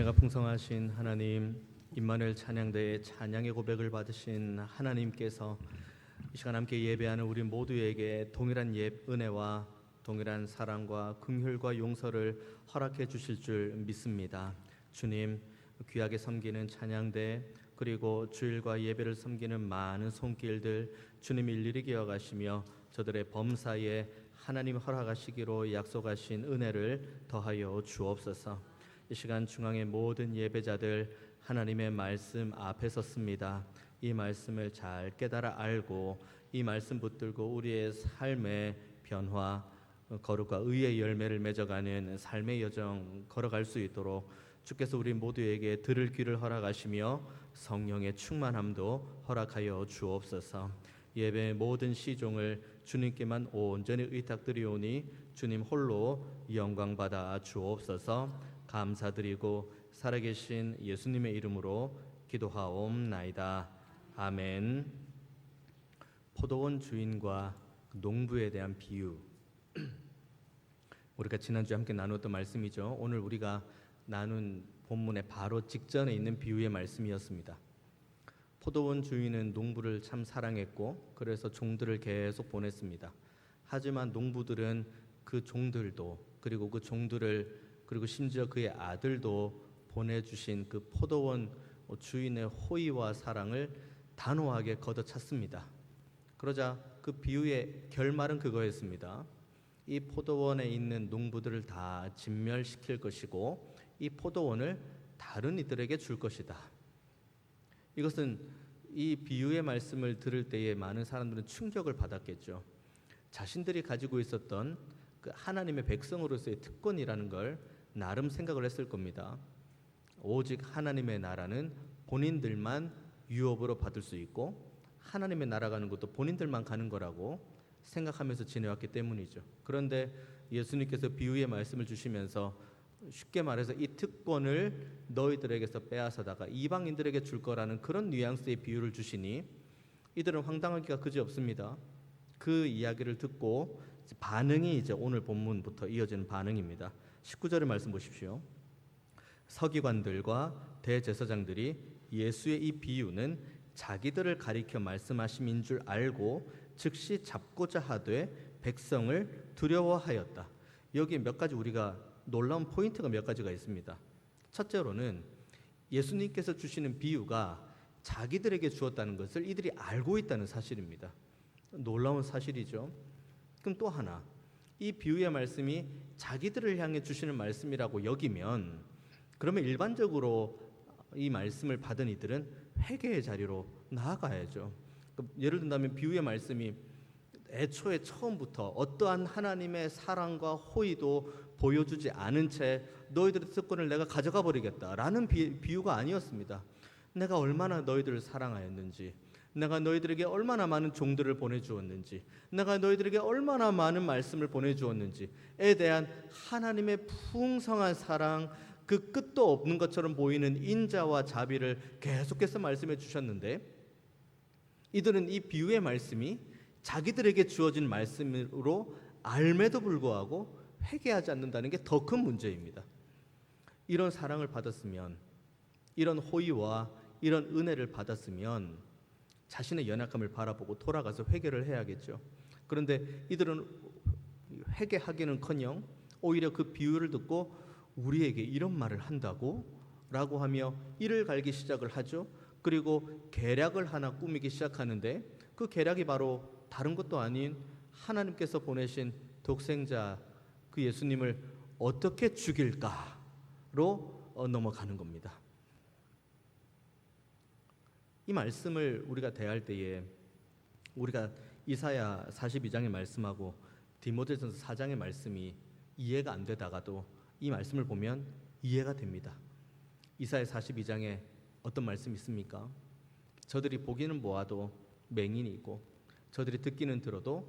은혜가 풍성하신 하나님, 임마누엘 찬양대의 찬양의 고백을 받으신 하나님께서 이 시간 함께 예배하는 우리 모두에게 동일한 은혜와 동일한 사랑과 긍휼과 용서를 허락해 주실 줄 믿습니다. 주님, 귀하게 섬기는 찬양대 그리고 주일과 예배를 섬기는 많은 손길들 주님 일일이 기억하시며 저들의 범사에 하나님 허락하시기로 약속하신 은혜를 더하여 주옵소서. 이 시간 중앙의 모든 예배자들 하나님의 말씀 앞에 섰습니다. 이 말씀을 잘 깨달아 알고 이 말씀 붙들고 우리의 삶의 변화, 거룩과 의의 열매를 맺어가는 삶의 여정 걸어갈 수 있도록 주께서 우리 모두에게 들을 귀를 허락하시며 성령의 충만함도 허락하여 주옵소서. 예배의 모든 시종을 주님께만 온전히 의탁드리오니 주님 홀로 영광받아 주옵소서. 감사드리고 살아계신 예수님의 이름으로 기도하옵나이다. 아멘. 포도원 주인과 농부에 대한 비유, 우리가 지난주에 함께 나누었던 말씀이죠. 오늘 우리가 나눈 본문의 바로 직전에 있는 비유의 말씀이었습니다. 포도원 주인은 농부를 참 사랑했고 그래서 종들을 계속 보냈습니다. 하지만 농부들은 그 종들도 그리고 그 종들을 그리고 심지어 그의 아들도 보내주신 그 포도원 주인의 호의와 사랑을 단호하게 걷어찼습니다. 그러자 그 비유의 결말은 그거였습니다. 이 포도원에 있는 농부들을 다 진멸시킬 것이고 이 포도원을 다른 이들에게 줄 것이다. 이것은 이 비유의 말씀을 들을 때에 많은 사람들은 충격을 받았겠죠. 자신들이 가지고 있었던 그 하나님의 백성으로서의 특권이라는 걸 나름 생각을 했을 겁니다. 오직 하나님의 나라는 본인들만 유업으로 받을 수 있고 하나님의 나라 가는 것도 본인들만 가는 거라고 생각하면서 지내왔기 때문이죠. 그런데 예수님께서 비유의 말씀을 주시면서 쉽게 말해서 이 특권을 너희들에게서 빼앗아다가 이방인들에게 줄 거라는 그런 뉘앙스의 비유를 주시니 이들은 황당하기가 그지없습니다. 그 이야기를 듣고 반응이 이제 오늘 본문부터 이어지는 반응입니다. 19절의 말씀 보십시오. 서기관들과 대제사장들이 예수의 이 비유는 자기들을 가리켜 말씀하심인 줄 알고 즉시 잡고자 하되 백성을 두려워하였다. 여기 몇 가지 우리가 놀라운 포인트가 몇 가지가 있습니다. 첫째로는 예수님께서 주시는 비유가 자기들에게 주었다는 것을 이들이 알고 있다는 사실입니다. 놀라운 사실이죠. 그럼 또 하나, 이 비유의 말씀이 자기들을 향해 주시는 말씀이라고 여기면 그러면 일반적으로 이 말씀을 받은 이들은 회개의 자리로 나아가야죠. 예를 든다면 비유의 말씀이 애초에 처음부터 어떠한 하나님의 사랑과 호의도 보여주지 않은 채 너희들의 특권을 내가 가져가 버리겠다라는 비유가 아니었습니다. 내가 얼마나 너희들을 사랑하였는지, 내가 너희들에게 얼마나 많은 종들을 보내주었는지, 내가 너희들에게 얼마나 많은 말씀을 보내주었는지에 대한 하나님의 풍성한 사랑, 그 끝도 없는 것처럼 보이는 인자와 자비를 계속해서 말씀해 주셨는데 이들은 이 비유의 말씀이 자기들에게 주어진 말씀으로 알매도 불구하고 회개하지 않는다는 게 더 큰 문제입니다. 이런 사랑을 받았으면, 이런 호의와 이런 은혜를 받았으면 자신의 연약함을 바라보고 돌아가서 회개를 해야겠죠. 그런데 이들은 회개하기는커녕 오히려 그 비유를 듣고 우리에게 이런 말을 한다고? 라고 하며 이를 갈기 시작을 하죠. 그리고 계략을 하나 꾸미기 시작하는데 그 계략이 바로 다른 것도 아닌 하나님께서 보내신 독생자 그 예수님을 어떻게 죽일까로 넘어가는 겁니다. 이 말씀을 우리가 대할 때에 우리가 이사야 42장의 말씀하고 디모데전서 4장의 말씀이 이해가 안 되다가도 이 말씀을 보면 이해가 됩니다. 이사야 42장에 어떤 말씀이 있습니까? 저들이 보기는 보아도 맹인이고 저들이 듣기는 들어도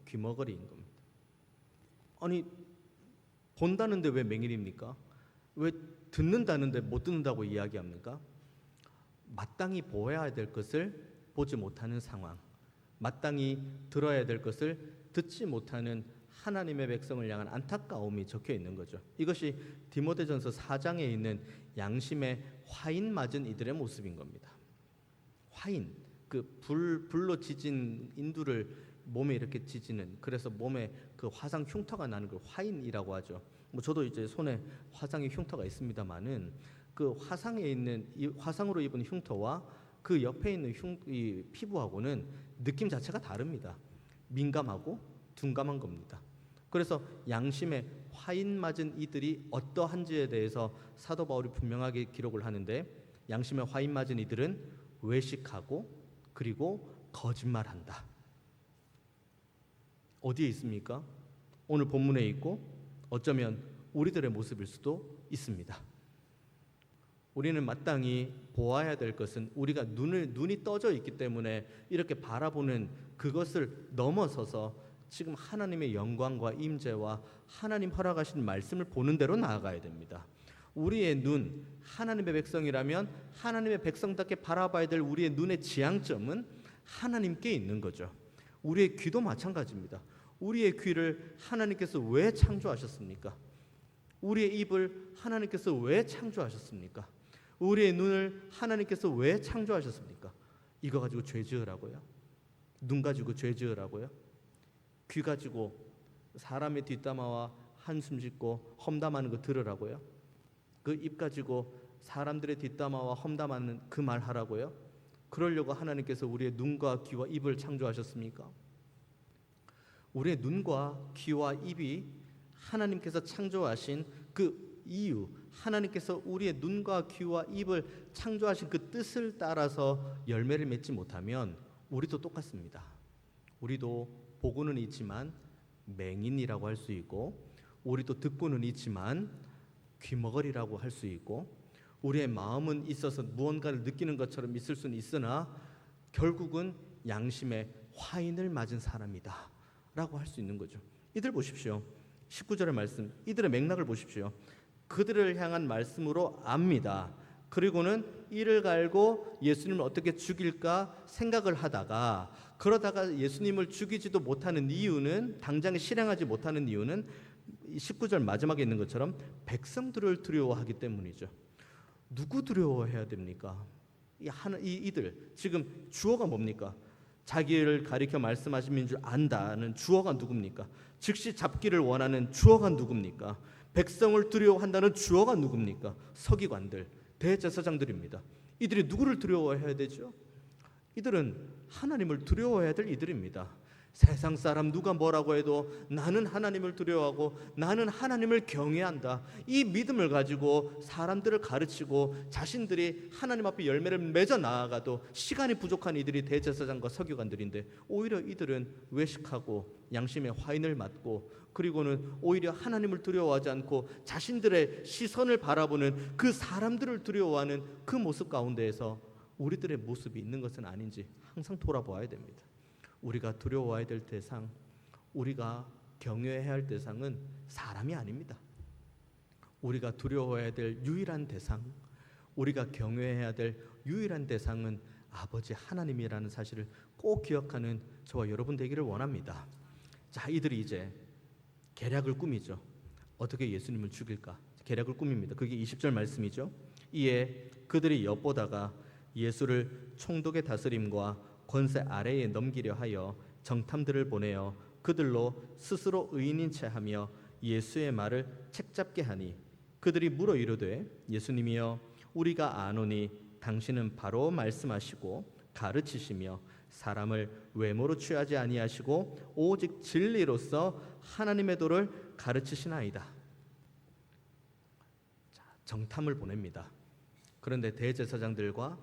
귀머거리인 겁니다. 아니, 본다는데 왜 맹인입니까? 왜 듣는다는데 못 듣는다고 이야기합니까? 마땅히 보아야 될 것을 보지 못하는 상황, 마땅히 들어야 될 것을 듣지 못하는 하나님의 백성을 향한 안타까움이 적혀 있는 거죠. 이것이 디모데전서 4장에 있는 양심의 화인 맞은 이들의 모습인 겁니다. 화인, 그 불로 지진 인두를 몸에 이렇게 지지는, 그래서 몸에 그 화상 흉터가 나는 걸 화인이라고 하죠. 뭐 저도 이제 손에 화상의 흉터가 있습니다만은 그 화상에 있는 이 화상으로 입은 흉터와 그 옆에 있는 이 피부하고는 느낌 자체가 다릅니다. 민감하고 둔감한 겁니다. 그래서 양심에 화인 맞은 이들이 어떠한지에 대해서 사도 바울이 분명하게 기록을 하는데, 양심에 화인 맞은 이들은 외식하고 그리고 거짓말한다. 어디에 있습니까? 오늘 본문에 있고 어쩌면 우리들의 모습일 수도 있습니다. 우리는 마땅히 보아야 될 것은 우리가 눈이 떠져 있기 때문에 이렇게 바라보는 그것을 넘어서서 지금 하나님의 영광과 임재와 하나님 허락하신 말씀을 보는 대로 나아가야 됩니다. 우리의 눈, 하나님의 백성이라면 하나님의 백성답게 바라봐야 될 우리의 눈의 지향점은 하나님께 있는 거죠. 우리의 귀도 마찬가지입니다. 우리의 귀를 하나님께서 왜 창조하셨습니까? 우리의 입을 하나님께서 왜 창조하셨습니까? 우리의 눈을 하나님께서 왜 창조하셨습니까? 이거 가지고 죄 지으라고요? 눈 가지고 죄 지으라고요? 귀 가지고 사람의 뒷담화와 한숨 짓고 험담하는 거 들으라고요? 그 입 가지고 사람들의 뒷담화와 험담하는 그 말 하라고요? 그러려고 하나님께서 우리의 눈과 귀와 입을 창조하셨습니까? 우리의 눈과 귀와 입이 하나님께서 창조하신 그 이유, 하나님께서 우리의 눈과 귀와 입을 창조하신 그 뜻을 따라서 열매를 맺지 못하면 우리도 똑같습니다. 우리도 보고는 있지만 맹인이라고 할 수 있고, 우리도 듣고는 있지만 귀머거리라고 할 수 있고, 우리의 마음은 있어서 무언가를 느끼는 것처럼 있을 수는 있으나 결국은 양심의 화인을 맞은 사람이다 라고 할 수 있는 거죠. 이들 보십시오. 19절의 말씀, 이들의 맥락을 보십시오. 그들을 향한 말씀으로 압니다. 그리고는 이를 갈고 예수님을 어떻게 죽일까 생각을 하다가, 그러다가 예수님을 죽이지도 못하는 이유는, 당장에 실행하지 못하는 이유는 19절 마지막에 있는 것처럼 백성들을 두려워하기 때문이죠. 누구 두려워해야 됩니까? 이들 지금 주어가 뭡니까? 자기를 가리켜 말씀하신 줄 안다는 주어가 누굽니까? 즉시 잡기를 원하는 주어가 누굽니까? 백성을 두려워한다는 주어가 누굽니까? 서기관들, 대제사장들입니다. 이들이 누구를 두려워해야 되죠? 이들은 하나님을 두려워해야 될 이들입니다. 세상 사람 누가 뭐라고 해도 나는 하나님을 두려워하고 나는 하나님을 경외한다, 이 믿음을 가지고 사람들을 가르치고 자신들이 하나님 앞에 열매를 맺어 나아가도 시간이 부족한 이들이 대제사장과 서기관들인데, 오히려 이들은 외식하고 양심의 화인을 맞고, 그리고는 오히려 하나님을 두려워하지 않고 자신들의 시선을 바라보는 그 사람들을 두려워하는 그 모습 가운데에서 우리들의 모습이 있는 것은 아닌지 항상 돌아보아야 됩니다. 우리가 두려워해야 될 대상, 우리가 경외해야 할 대상은 사람이 아닙니다. 우리가 두려워해야 될 유일한 대상, 우리가 경외해야 될 유일한 대상은 아버지 하나님이라는 사실을 꼭 기억하는 저와 여러분 되기를 원합니다. 자, 이들이 이제 계략을 꾸미죠. 어떻게 예수님을 죽일까? 계략을 꾸밉니다. 그게 20절 말씀이죠. 이에 그들이 엿보다가 예수를 총독의 다스림과 권세 아래에 넘기려 하여 정탐들을 보내어 그들로 스스로 의인인 체하며 예수의 말을 책잡게 하니, 그들이 물어 이르되 예수님이여 우리가 아노니 당신은 바로 말씀하시고 가르치시며 사람을 외모로 취하지 아니하시고 오직 진리로서 하나님의 도를 가르치시나이다. 자, 정탐을 보냅니다. 그런데 대제사장들과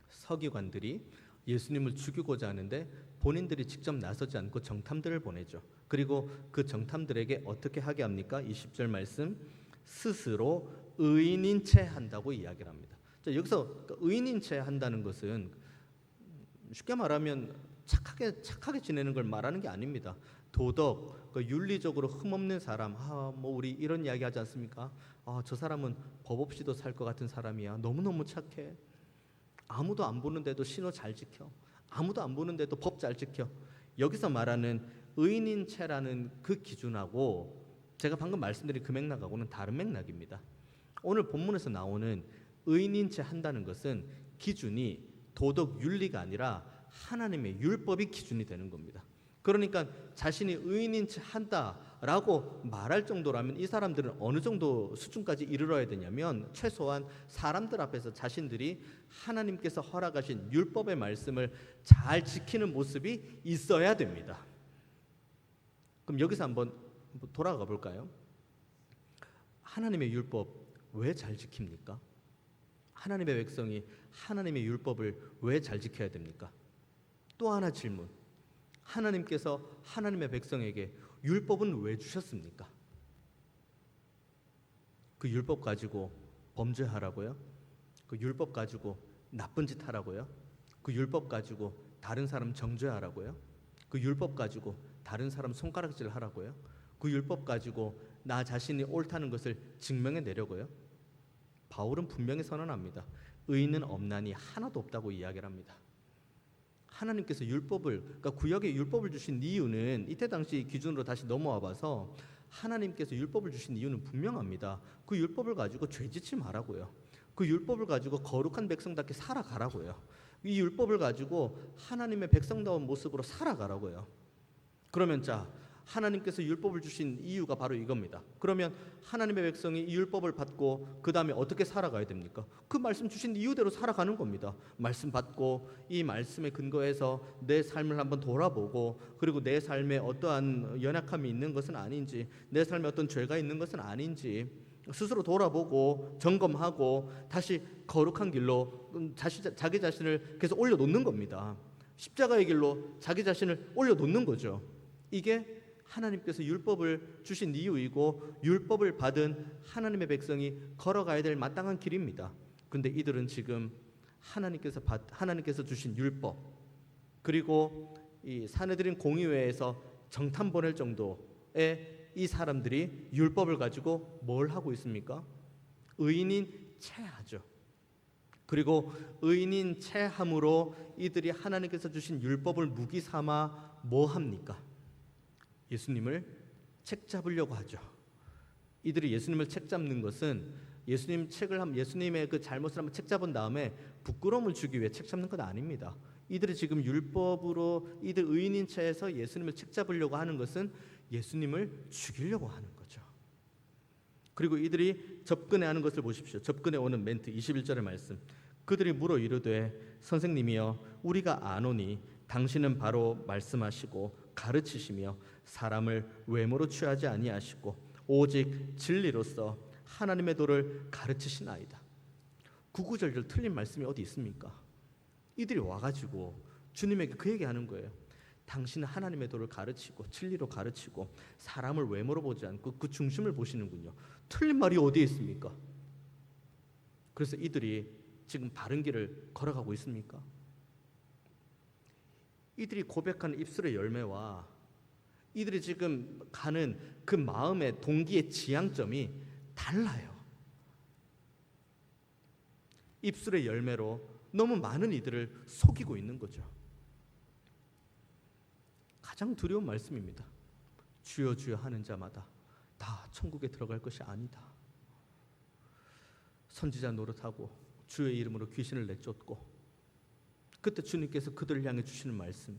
서기관들이 예수님을 죽이고자 하는데 본인들이 직접 나서지 않고 정탐들을 보내죠. 그리고 그 정탐들에게 어떻게 하게 합니까? 20절 말씀, 스스로 의인인 채 한다고 이야기를 합니다. 자, 여기서 의인인 채 한다는 것은 쉽게 말하면 착하게 지내는 걸 말하는 게 아닙니다. 도덕, 윤리적으로 흠없는 사람, 뭐 우리 이런 이야기 하지 않습니까? 저 사람은 법 없이도 살 것 같은 사람이야. 너무너무 착해. 아무도 안 보는데도 신호 잘 지켜. 아무도 안 보는데도 법 잘 지켜. 여기서 말하는 의인인 채라는 그 기준하고 제가 방금 말씀드린 그 맥락하고는 다른 맥락입니다. 오늘 본문에서 나오는 의인인 채 한다는 것은 기준이 도덕 윤리가 아니라 하나님의 율법이 기준이 되는 겁니다. 그러니까 자신이 의인인 채 한다라고 말할 정도라면 이 사람들은 어느 정도 수준까지 이르러야 되냐면 최소한 사람들 앞에서 자신들이 하나님께서 허락하신 율법의 말씀을 잘 지키는 모습이 있어야 됩니다. 그럼 여기서 한번 돌아가 볼까요? 하나님의 율법 왜 잘 지킵니까? 하나님의 백성이 하나님의 율법을 왜 잘 지켜야 됩니까? 또 하나 질문. 하나님께서 하나님의 백성에게 율법은 왜 주셨습니까? 그 율법 가지고 범죄하라고요? 그 율법 가지고 나쁜 짓 하라고요? 그 율법 가지고 다른 사람 정죄하라고요? 그 율법 가지고 다른 사람 손가락질 하라고요? 그 율법 가지고 나 자신이 옳다는 것을 증명해 내려고요? 바울은 분명히 선언합니다. 의인은 없나니 하나도 없다고 이야기를 합니다. 하나님께서 율법을, 그러니까 구약의 율법을 주신 이유는 이때 당시 기준으로 다시 넘어와 봐서 하나님께서 율법을 주신 이유는 분명합니다. 그 율법을 가지고 죄짓지 말라고요. 그 율법을 가지고 거룩한 백성답게 살아가라고요. 이 율법을 가지고 하나님의 백성다운 모습으로 살아가라고요. 그러면 자, 하나님께서 율법을 주신 이유가 바로 이겁니다. 그러면 하나님의 백성이 이 율법을 받고 그 다음에 어떻게 살아가야 됩니까? 그 말씀 주신 이유대로 살아가는 겁니다. 말씀 받고 이 말씀에 근거해서 내 삶을 한번 돌아보고 그리고 내 삶에 어떠한 연약함이 있는 것은 아닌지 내 삶에 어떤 죄가 있는 것은 아닌지 스스로 돌아보고 점검하고 다시 거룩한 길로 자기 자신을 계속 올려놓는 겁니다. 십자가의 길로 자기 자신을 올려놓는 거죠. 이게 하나님께서 율법을 주신 이유이고 율법을 받은 하나님의 백성이 걸어가야 될 마땅한 길입니다. 근데 이들은 지금 하나님께서 주신 율법 그리고 이 사내들인 공의회에서 정탐 보낼 정도의 이 사람들이 율법을 가지고 뭘 하고 있습니까? 의인인 체하죠. 그리고 의인인 체함으로 이들이 하나님께서 주신 율법을 무기 삼아 뭐 합니까? 예수님을 책잡으려고 하죠. 이들이 예수님을 책잡는 것은 예수님의 그 잘못을 한번 책잡은 다음에 부끄러움을 주기 위해 책잡는 건 아닙니다. 이들이 지금 율법으로 이들 의인인 채에서 예수님을 책잡으려고 하는 것은 예수님을 죽이려고 하는 거죠. 그리고 이들이 접근해 하는 것을 보십시오. 접근해 오는 멘트 21절의 말씀. 그들이 물어 이르되 선생님이여 우리가 아노니 당신은 바로 말씀하시고 가르치시며 사람을 외모로 취하지 아니하시고 오직 진리로서 하나님의 도를 가르치시나이다. 구구절절 틀린 말씀이 어디 있습니까? 이들이 와가지고 주님에게 그 얘기하는 거예요. 당신은 하나님의 도를 가르치고 진리로 가르치고 사람을 외모로 보지 않고 그 중심을 보시는군요. 틀린 말이 어디에 있습니까? 그래서 이들이 지금 바른 길을 걸어가고 있습니까? 이들이 고백하는 입술의 열매와 이들이 지금 가는 그 마음의 동기의 지향점이 달라요. 입술의 열매로 너무 많은 이들을 속이고 있는 거죠. 가장 두려운 말씀입니다. 주여 주여 하는 자마다 다 천국에 들어갈 것이 아니다. 선지자 노릇하고 주의 이름으로 귀신을 내쫓고 그때 주님께서 그들을 향해 주시는 말씀,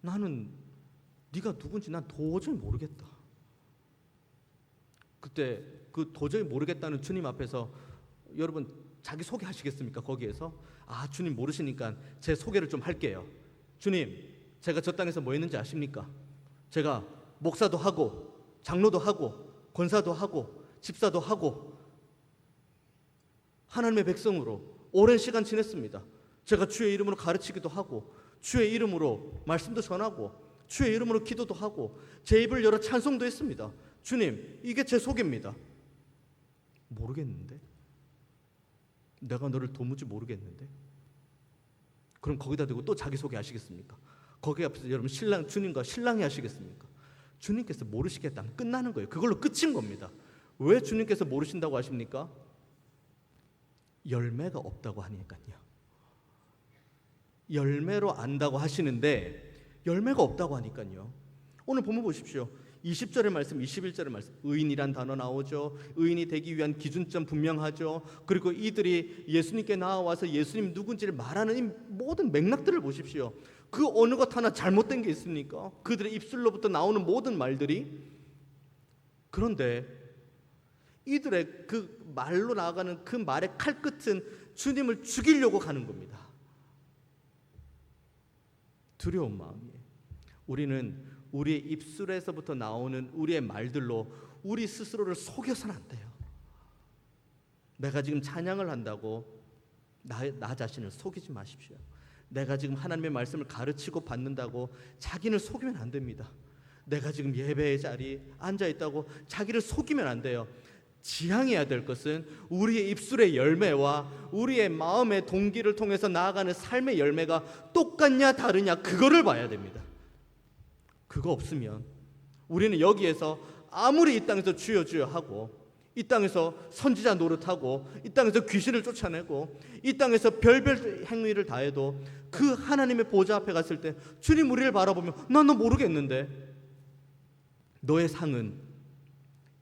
나는 네가 누군지 난 도저히 모르겠다. 그때 그 도저히 모르겠다는 주님 앞에서 여러분 자기 소개하시겠습니까? 거기에서 주님 모르시니까 제 소개를 좀 할게요. 주님, 제가 저 땅에서 뭐 했는지 아십니까? 제가 목사도 하고 장로도 하고 권사도 하고 집사도 하고 하나님의 백성으로 오랜 시간 지냈습니다. 제가 주의 이름으로 가르치기도 하고 주의 이름으로 말씀도 전하고 주의 이름으로 기도도 하고 제 입을 열어 찬송도 했습니다. 주님, 이게 제 소개입니다. 모르겠는데? 내가 너를 도무지 모르겠는데? 그럼 거기다 대고 또 자기 소개 하시겠습니까? 거기 앞에서 여러분 주님과 신랑이 하시겠습니까? 주님께서 모르시겠다면 끝나는 거예요. 그걸로 끝인 겁니다. 왜 주님께서 모르신다고 하십니까? 열매가 없다고 하니까요. 열매로 안다고 하시는데 열매가 없다고 하니까요. 오늘 본문 보십시오. 20절의 말씀, 21절의 말씀. 의인이란 단어 나오죠. 의인이 되기 위한 기준점 분명하죠. 그리고 이들이 예수님께 나와서 예수님 누군지를 말하는 이 모든 맥락들을 보십시오. 그 어느 것 하나 잘못된 게 있습니까? 그들의 입술로부터 나오는 모든 말들이. 그런데 이들의 그 말로 나아가는 그 말의 칼끝은 주님을 죽이려고 가는 겁니다. 두려운 마음이에요. 우리는 우리의 입술에서부터 나오는 우리의 말들로 우리 스스로를 속여서는 안 돼요. 내가 지금 찬양을 한다고 나 자신을 속이지 마십시오. 내가 지금 하나님의 말씀을 가르치고 받는다고 자기를 속이면 안 됩니다. 내가 지금 예배의 자리에 앉아있다고 자기를 속이면 안 돼요. 지향해야 될 것은 우리의 입술의 열매와 우리의 마음의 동기를 통해서 나아가는 삶의 열매가 똑같냐 다르냐, 그거를 봐야 됩니다. 그거 없으면 우리는 여기에서 아무리 이 땅에서 주여 주여 하고, 이 땅에서 선지자 노릇하고, 이 땅에서 귀신을 쫓아내고, 이 땅에서 별별 행위를 다해도 그 하나님의 보좌 앞에 갔을 때 주님 우리를 바라보면 난 너 모르겠는데, 너의 상은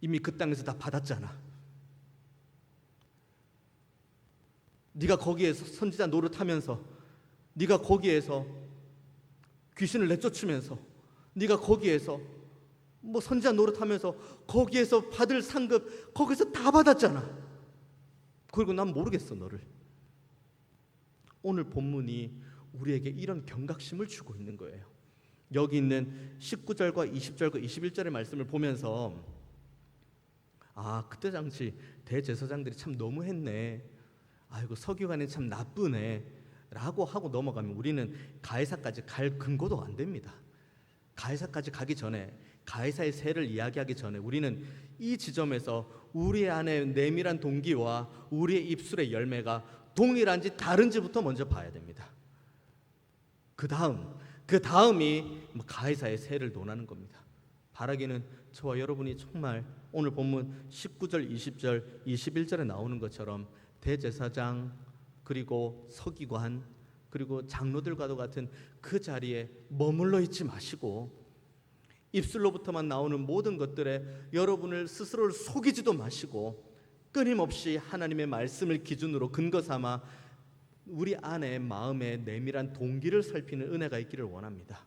이미 그 땅에서 다 받았잖아. 네가 거기에서 선지자 노릇하면서, 네가 거기에서 귀신을 내쫓으면서, 네가 거기에서 뭐 선지자 노릇하면서 거기에서 받을 상급 거기서 다 받았잖아. 그리고 난 모르겠어 너를. 오늘 본문이 우리에게 이런 경각심을 주고 있는 거예요. 여기 있는 19절과 20절과 21절의 말씀을 보면서 그때 당시 대제사장들이 참 너무했네, 아이고 서기관이 참 나쁘네 라고 하고 넘어가면 우리는 가이사까지 갈 근거도 안 됩니다. 가이사까지 가기 전에, 가이사의 세를 이야기하기 전에 우리는 이 지점에서 우리 안에 내밀한 동기와 우리의 입술의 열매가 동일한지 다른지부터 먼저 봐야 됩니다. 그 다음이 가이사의 세를 논하는 겁니다. 바라기는 저와 여러분이 정말 오늘 본문 19절, 20절, 21절에 나오는 것처럼 대제사장 그리고 서기관 그리고 장로들과도 같은 그 자리에 머물러 있지 마시고, 입술로부터만 나오는 모든 것들에 여러분을 스스로를 속이지도 마시고, 끊임없이 하나님의 말씀을 기준으로 근거 삼아 우리 안에 마음의 내밀한 동기를 살피는 은혜가 있기를 원합니다.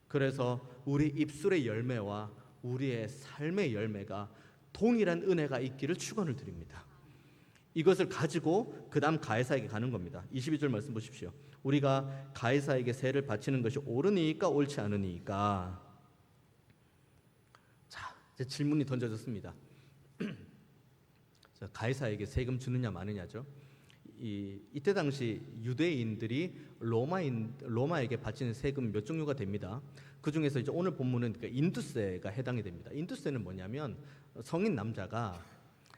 그래서 우리 입술의 열매와 우리의 삶의 열매가 동일한 은혜가 있기를 축원을 드립니다. 이것을 가지고 그 다음 가이사에게 가는 겁니다. 22절 말씀 보십시오. 우리가 가이사에게 세를 바치는 것이 옳으니까 옳지 않으니까. 자, 이제 질문이 던져졌습니다. 자, 가이사에게 세금 주느냐 마느냐죠. 이때 당시 유대인들이 로마에게 바치는 세금 몇 종류가 됩니다. 그 중에서 이제 오늘 본문은 인두세가 해당이 됩니다. 인두세는 뭐냐면 성인 남자가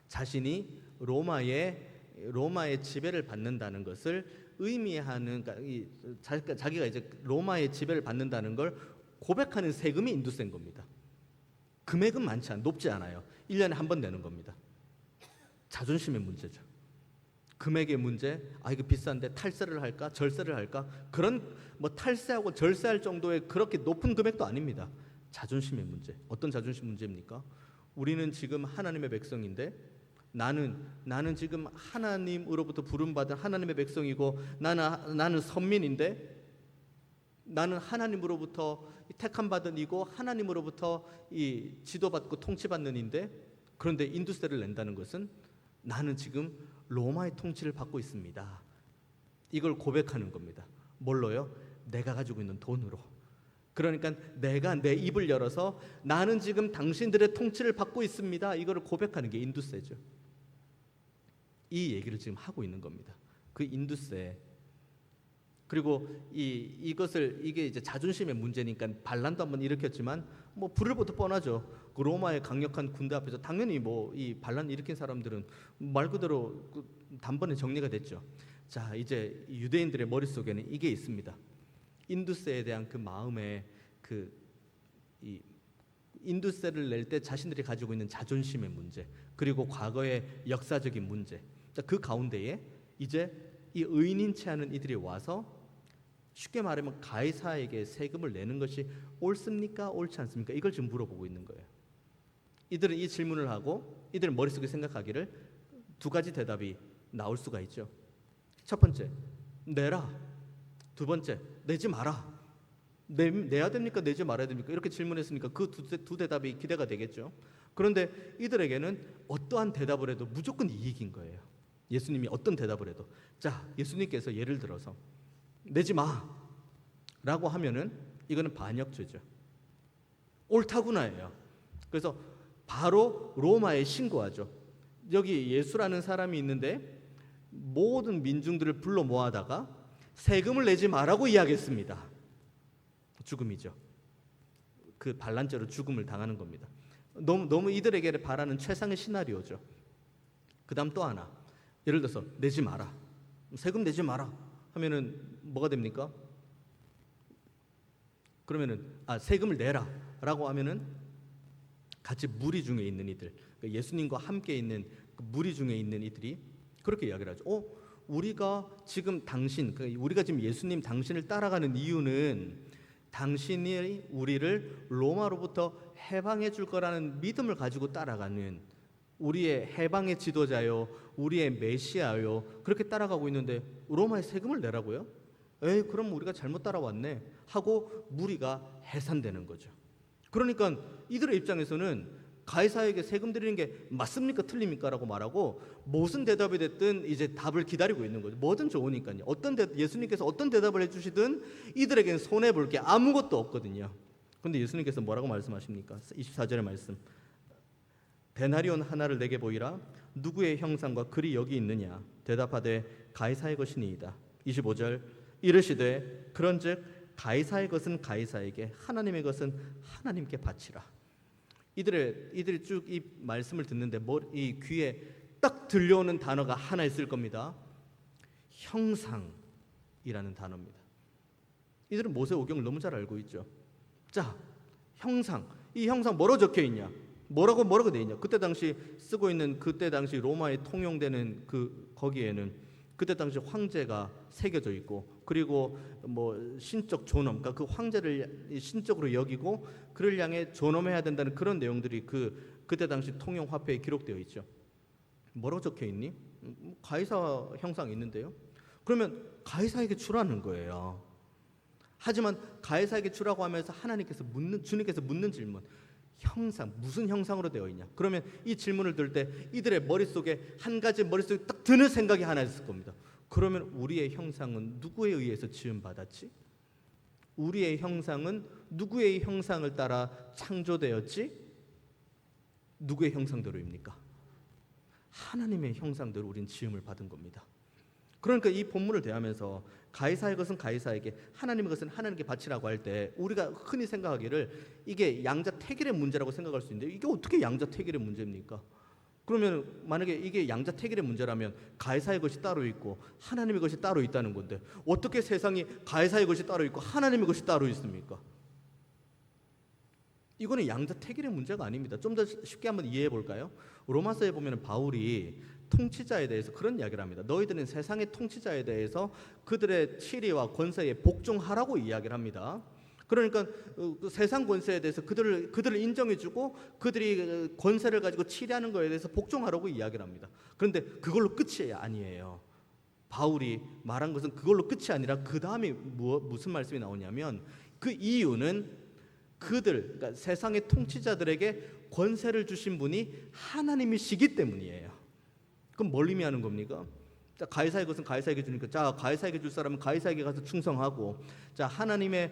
자신이 로마의 지배를 받는다는 것을 의미하는, 자기가 이제 로마의 지배를 받는다는 걸 고백하는 세금이 인두세인 겁니다. 금액은 높지 않아요. 1년에 한 번 내는 겁니다. 자존심의 문제죠. 금액의 문제, 이거 비싼데 탈세를 할까 절세를 할까, 그런 탈세하고 절세할 정도의 그렇게 높은 금액도 아닙니다. 자존심의 문제. 어떤 자존심 문제입니까? 우리는 지금 하나님의 백성인데, 나는 지금 하나님으로부터 부름받은 하나님의 백성이고, 나는 선민인데, 나는 하나님으로부터 택함받은 이고 하나님으로부터 이 지도받고 통치받는 인데, 그런데 인두세를 낸다는 것은 나는 지금 로마의 통치를 받고 있습니다. 이걸 고백하는 겁니다. 뭘로요? 내가 가지고 있는 돈으로. 그러니까 내가 내 입을 열어서 나는 지금 당신들의 통치를 받고 있습니다, 이거를 고백하는 게 인두세죠. 이 얘기를 지금 하고 있는 겁니다. 그 인두세. 그리고 이게 이제 자존심의 문제니까 반란도 한번 일으켰지만 불을 보듯 뻔하죠. 그 로마의 강력한 군대 앞에서 당연히 이 반란 일으킨 사람들은 말 그대로 단번에 정리가 됐죠. 자, 이제 유대인들의 머릿속에는 이게 있습니다. 인두세에 대한 그 마음의 인두세를 낼 때 자신들이 가지고 있는 자존심의 문제, 그리고 과거의 역사적인 문제, 그 가운데에 이제 이 의인인 채 하는 이들이 와서 쉽게 말하면 가이사에게 세금을 내는 것이 옳습니까? 옳지 않습니까? 이걸 지금 물어보고 있는 거예요. 이들은 이 질문을 하고 이들 머릿속에 생각하기를 두 가지 대답이 나올 수가 있죠. 첫 번째, 내라. 두 번째, 내지 마라. 내야 됩니까? 내지 말아야 됩니까? 이렇게 질문했으니까 그 두 대답이 기대가 되겠죠. 그런데 이들에게는 어떠한 대답을 해도 무조건 이익인 거예요. 예수님이 어떤 대답을 해도. 자, 예수님께서 예를 들어서 내지 마 라고 하면은 이거는 반역죄죠. 옳다구나예요. 그래서 바로 로마에 신고하죠. 여기 예수라는 사람이 있는데 모든 민중들을 불러 모아다가 세금을 내지 마라고 이야기했습니다. 죽음이죠. 그 반란죄로 죽음을 당하는 겁니다. 너무 이들에게 바라는 최상의 시나리오죠. 그 다음 또 하나, 예를 들어서 내지 마라, 세금 내지 마라 하면은 뭐가 됩니까? 그러면은 세금을 내라 라고 하면은 같이 무리 중에 있는 이들, 예수님과 함께 있는 그 무리 중에 있는 이들이 그렇게 이야기를 하죠. 우리가 지금 우리가 지금 예수님 당신을 따라가는 이유는 당신이 우리를 로마로부터 해방해 줄 거라는 믿음을 가지고 따라가는 우리의 해방의 지도자요, 우리의 메시아요, 그렇게 따라가고 있는데 로마에 세금을 내라고요? 그럼 우리가 잘못 따라왔네 하고 무리가 해산되는 거죠. 그러니까 이들의 입장에서는 가이사에게 세금 드리는 게 맞습니까? 틀립니까? 라고 말하고 무슨 대답이 됐든 이제 답을 기다리고 있는 거죠. 뭐든 좋으니까요. 예수님께서 어떤 대답을 해주시든 이들에게는 손해볼 게 아무것도 없거든요. 그런데 예수님께서 뭐라고 말씀하십니까? 24절의 말씀, 데나리온 하나를 내게 보이라. 누구의 형상과 글이 여기 있느냐? 대답하되 가이사의 것이니이다. 25절, 이르시되 그런즉 가이사의 것은 가이사에게, 하나님의 것은 하나님께 바치라. 이들이 쭉 이 말씀을 듣는데 이 귀에 딱 들려오는 단어가 하나 있을 겁니다. 형상이라는 단어입니다. 이들은 모세오경을 너무 잘 알고 있죠. 자, 형상, 이 형상 뭐로 적혀 있냐? 뭐라고 돼 있냐? 그때 당시 쓰고 있는 그때 당시 로마에 통용되는 거기에는 그때 당시 황제가 새겨져 있고, 그리고 신적 존엄, 그러니까 그 황제를 신적으로 여기고 그를 향해 존엄해야 된다는 그런 내용들이 그때 당시 통용 화폐에 기록되어 있죠. 뭐라고 적혀 있니? 가이사 형상이 있는데요. 그러면 가이사에게 주라는 거예요. 하지만 가이사에게 주라고 하면서 주님께서 묻는 질문, 형상, 무슨 형상으로 되어 있냐? 그러면 이 질문을 들을 때 이들의 머릿속에 머릿속에 딱 드는 생각이 하나 있을 겁니다. 그러면 우리의 형상은 누구에 의해서 지음받았지? 우리의 형상은 누구의 형상을 따라 창조되었지? 누구의 형상대로입니까? 하나님의 형상대로 우린 지음을 받은 겁니다. 그러니까 이 본문을 대하면서 가이사의 것은 가이사에게, 하나님의 것은 하나님께 바치라고 할 때 우리가 흔히 생각하기를 이게 양자택일의 문제라고 생각할 수 있는데, 이게 어떻게 양자택일의 문제입니까? 그러면 만약에 이게 양자택일의 문제라면 가이사의 것이 따로 있고 하나님의 것이 따로 있다는 건데 어떻게 세상이 가이사의 것이 따로 있고 하나님의 것이 따로 있습니까? 이거는 양자택일의 문제가 아닙니다. 좀 더 쉽게 한번 이해해 볼까요? 로마서에 보면 바울이 통치자에 대해서 그런 이야기를 합니다. 너희들은 세상의 통치자에 대해서 그들의 치리와 권세에 복종하라고 이야기를 합니다. 그러니까 세상 권세에 대해서 그들을 인정해주고 그들이 권세를 가지고 치리하는 것에 대해서 복종하라고 이야기를 합니다. 그런데 그걸로 끝이 아니에요. 바울이 말한 것은 그걸로 끝이 아니라 그 다음에 무슨 말씀이 나오냐면 그 이유는 그러니까 세상의 통치자들에게 권세를 주신 분이 하나님이시기 때문이에요. 그럼 뭘 의미하는 겁니까? 자, 가이사의 것은 가이사에게 주니까, 자, 가이사에게 줄 사람은 가이사에게 가서 충성하고, 자, 하나님의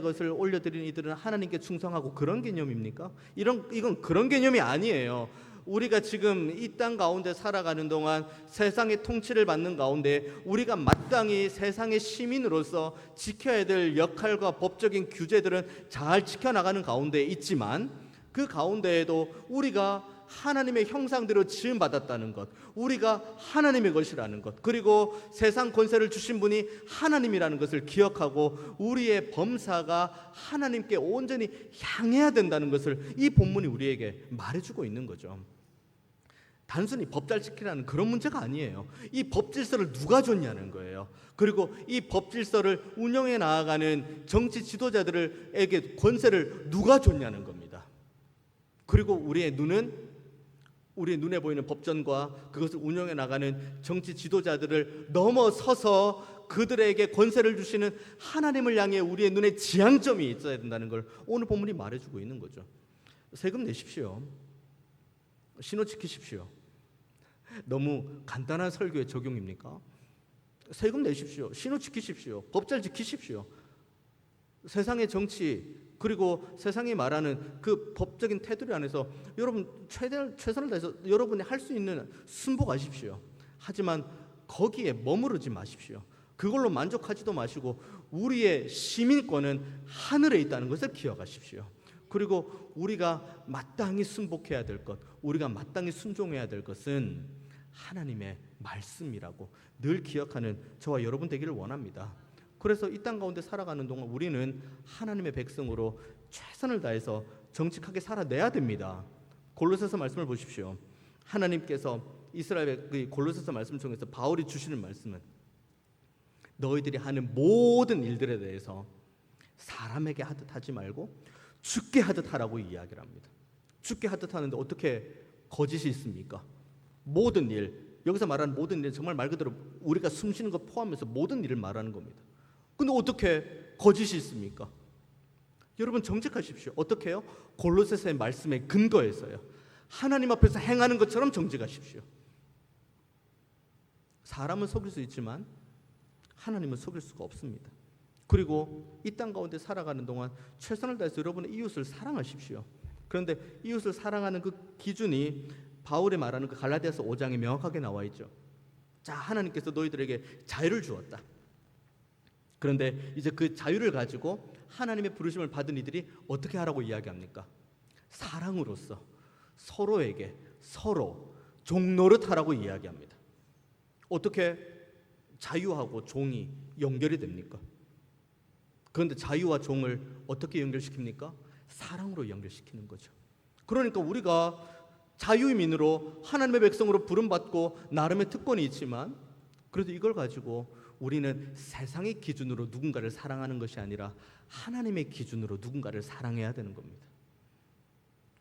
것을 올려드린 이들은 하나님께 충성하고, 그런 개념입니까? 이건 그런 개념이 아니에요. 우리가 지금 이 땅 가운데 살아가는 동안 세상의 통치를 받는 가운데 우리가 마땅히 세상의 시민으로서 지켜야 될 역할과 법적인 규제들은 잘 지켜나가는 가운데 있지만, 그 가운데에도 우리가 하나님의 형상대로 지음받았다는 것, 우리가 하나님의 것이라는 것, 그리고 세상 권세를 주신 분이 하나님이라는 것을 기억하고 우리의 범사가 하나님께 온전히 향해야 된다는 것을 이 본문이 우리에게 말해주고 있는 거죠. 단순히 법 잘 지키라는 그런 문제가 아니에요. 이 법 질서를 누가 줬냐는 거예요. 그리고 이 법 질서를 운영해 나아가는 정치 지도자들에게 권세를 누가 줬냐는 겁니다. 그리고 우리의 눈에 보이는 법전과 그것을 운영해 나가는 정치 지도자들을 넘어서서 그들에게 권세를 주시는 하나님을 향해 우리의 눈에 지향점이 있어야 된다는 걸 오늘 본문이 말해주고 있는 거죠. 세금 내십시오. 신호 지키십시오. 너무 간단한 설교의 적용입니까? 세금 내십시오. 신호 지키십시오. 법 잘 지키십시오. 세상의 정치 그리고 세상이 말하는 그 법적인 테두리 안에서 여러분 최선을 다해서 여러분이 할 수 있는 순복하십시오. 하지만 거기에 머무르지 마십시오. 그걸로 만족하지도 마시고 우리의 시민권은 하늘에 있다는 것을 기억하십시오. 그리고 우리가 마땅히 순복해야 될 것, 우리가 마땅히 순종해야 될 것은 하나님의 말씀이라고 늘 기억하는 저와 여러분 되기를 원합니다. 그래서 이 땅 가운데 살아가는 동안 우리는 하나님의 백성으로 최선을 다해서 정직하게 살아내야 됩니다. 골로새서 말씀을 보십시오. 하나님께서 이스라엘의 골로새서 말씀 중에서 바울이 주시는 말씀은 너희들이 하는 모든 일들에 대해서 사람에게 하듯 하지 말고 주께 하듯 하라고 이야기를 합니다. 주께 하듯 하는데 어떻게 거짓이 있습니까? 모든 일, 여기서 말하는 모든 일은 정말 말 그대로 우리가 숨쉬는 것 포함해서 모든 일을 말하는 겁니다. 근데 어떻게 거짓이 있습니까? 여러분 정직하십시오. 어떻게 해요? 골로새서의 말씀에 근거해서요. 하나님 앞에서 행하는 것처럼 정직하십시오. 사람은 속일 수 있지만 하나님은 속일 수가 없습니다. 그리고 이 땅 가운데 살아가는 동안 최선을 다해서 여러분의 이웃을 사랑하십시오. 그런데 이웃을 사랑하는 그 기준이 바울이 말하는 그 갈라디아서 5장에 명확하게 나와 있죠. 자, 하나님께서 너희들에게 자유를 주었다. 그런데 이제 그 자유를 가지고 하나님의 부르심을 받은 이들이 어떻게 하라고 이야기합니까? 사랑으로서 서로에게 서로 종 노릇하라고 이야기합니다. 어떻게 자유하고 종이 연결이 됩니까? 그런데 자유와 종을 어떻게 연결시킵니까? 사랑으로 연결시키는 거죠. 그러니까 우리가 자유민으로 하나님의 백성으로 부름받고 나름의 특권이 있지만 그래도 이걸 가지고 우리는 세상의 기준으로 누군가를 사랑하는 것이 아니라 하나님의 기준으로 누군가를 사랑해야 되는 겁니다.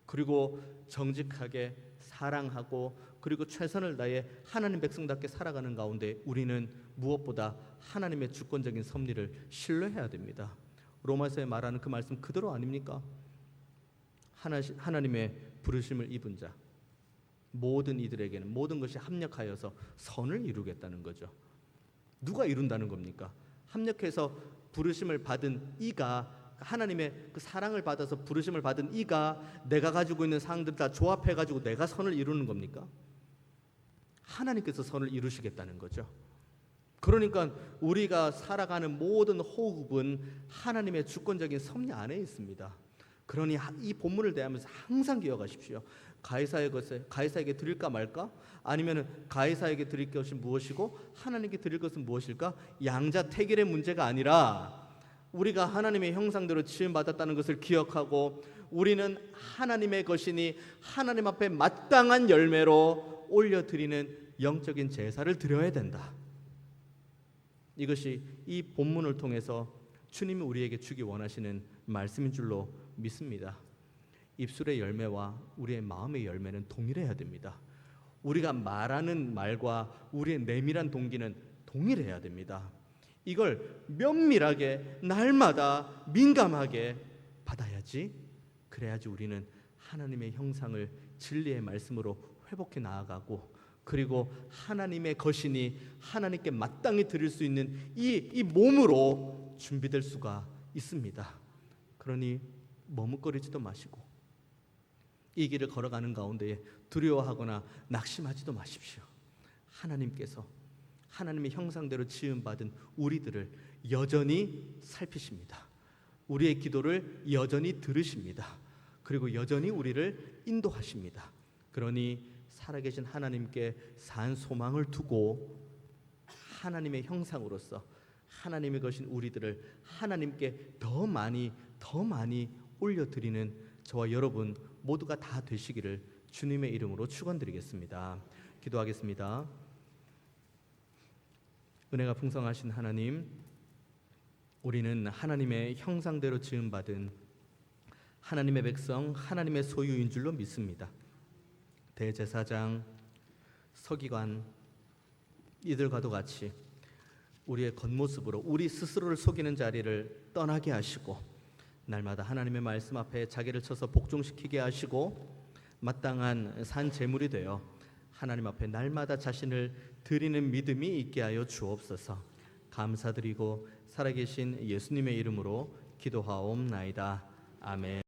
그리고 정직하게 사랑하고 그리고 최선을 다해 하나님 백성답게 살아가는 가운데 우리는 무엇보다 하나님의 주권적인 섭리를 신뢰해야 됩니다. 로마서에 말하는 그 말씀 그대로 아닙니까? 하나님의 부르심을 입은 자 모든 이들에게는 모든 것이 합력하여서 선을 이루겠다는 거죠. 누가 이룬다는 겁니까? 합력해서 부르심을 받은 이가 하나님의 그 사랑을 받아서 부르심을 받은 이가 내가 가지고 있는 사항들 다 조합해가지고 내가 선을 이루는 겁니까? 하나님께서 선을 이루시겠다는 거죠. 그러니까 우리가 살아가는 모든 호흡은 하나님의 주권적인 섭리 안에 있습니다. 그러니 이 본문을 대하면서 항상 기억하십시오. 가이사에게 드릴까 말까? 아니면 가이사에게 드릴 것이 무엇이고 하나님께 드릴 것은 무엇일까? 양자택일의 문제가 아니라 우리가 하나님의 형상대로 지음받았다는 것을 기억하고 우리는 하나님의 것이니 하나님 앞에 마땅한 열매로 올려드리는 영적인 제사를 드려야 된다. 이것이 이 본문을 통해서 주님이 우리에게 주기 원하시는 말씀인 줄로 믿습니다. 입술의 열매와 우리의 마음의 열매는 동일해야 됩니다. 우리가 말하는 말과 우리의 내밀한 동기는 동일해야 됩니다. 이걸 면밀하게 날마다 민감하게 받아야지. 그래야지 우리는 하나님의 형상을 진리의 말씀으로 회복해 나아가고 그리고 하나님의 것이니 하나님께 마땅히 드릴 수 있는 이 몸으로 준비될 수가 있습니다. 그러니 머뭇거리지도 마시고 이 길을 걸어가는 가운데 두려워하거나 낙심하지도 마십시오. 하나님께서 하나님의 형상대로 지음받은 우리들을 여전히 살피십니다. 우리의 기도를 여전히 들으십니다. 그리고 여전히 우리를 인도하십니다. 그러니 살아계신 하나님께 산 소망을 두고 하나님의 형상으로서 하나님의 것인 우리들을 하나님께 더 많이 올려드리는 저와 여러분 모두가 다 되시기를 주님의 이름으로 축원드리겠습니다. 기도하겠습니다. 은혜가 풍성하신 하나님, 우리는 하나님의 형상대로 지음받은 하나님의 백성, 하나님의 소유인 줄로 믿습니다. 대제사장, 서기관 이들과도 같이 우리의 겉모습으로 우리 스스로를 속이는 자리를 떠나게 하시고 날마다 하나님의 말씀 앞에 자기를 쳐서 복종시키게 하시고 마땅한 산 제물이 되어 하나님 앞에 날마다 자신을 드리는 믿음이 있게 하여 주옵소서. 감사드리고 살아계신 예수님의 이름으로 기도하옵나이다. 아멘.